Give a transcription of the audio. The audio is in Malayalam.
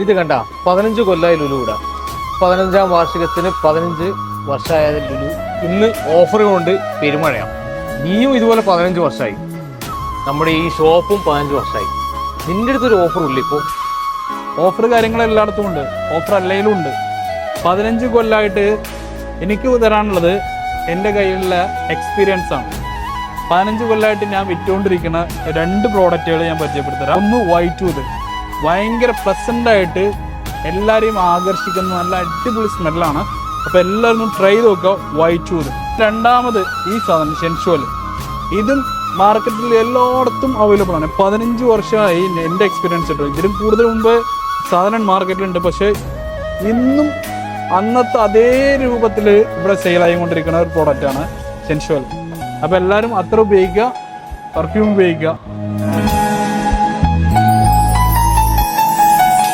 ഇത് കണ്ട 15 കൊല്ലമായി ലുലു ഇവിടെ. 15ാം വാർഷികത്തിന് 15 വർഷമായ ലുലു ഇന്ന് ഓഫർ കൊണ്ട് പെരുമഴയാണ്. നീയും ഇതുപോലെ 15 വർഷമായി, നമ്മുടെ ഈ ഷോപ്പും 15 വർഷമായി. നിന്റെ അടുത്തൊരു ഓഫറുള്ളൂ ഇപ്പോൾ? ഓഫർ കാര്യങ്ങൾ എല്ലായിടത്തും ഉണ്ട്, ഓഫർ അല്ലെങ്കിലും ഉണ്ട്. 15 കൊല്ലമായിട്ട് എനിക്ക് തരാനുള്ളത് എൻ്റെ കയ്യിലുള്ള എക്സ്പീരിയൻസ് ആണ്. 15 കൊല്ലമായിട്ട് ഞാൻ വിറ്റുകൊണ്ടിരിക്കുന്ന 2 പ്രോഡക്റ്റുകൾ ഞാൻ പരിചയപ്പെടുത്തരാം. ഒന്ന് വൈറ്റ് ടൂത്ത്, ഭയങ്കര പ്ലസൻ്റായിട്ട് എല്ലാവരെയും ആകർഷിക്കുന്ന നല്ല അടിപൊളി സ്മെല്ലാണ്. അപ്പോൾ എല്ലാവരും ട്രൈ ചെയ്ത് നോക്കുക വൈറ്റ് ടൂത്ത്. രണ്ടാമത് ഈ സാധനം സെൻഷ്വൽ, ഇതും മാർക്കറ്റിൽ എല്ലായിടത്തും അവൈലബിൾ ആണ്. 15 വർഷമായി എൻ്റെ എക്സ്പീരിയൻസ് കിട്ടും. ഇതിലും കൂടുതൽ മുമ്പ് സാധനം മാർക്കറ്റിലുണ്ട്, പക്ഷേ ഇന്നും അന്നത്തെ അതേ രൂപത്തിൽ ഇവിടെ സെയിലായിക്കൊണ്ടിരിക്കുന്ന ഒരു പ്രോഡക്റ്റാണ് സെൻഷ്വൽ. അപ്പോൾ എല്ലാവരും അത്ര ഉപയോഗിക്കുക, പെർഫ്യൂം ഉപയോഗിക്കുക.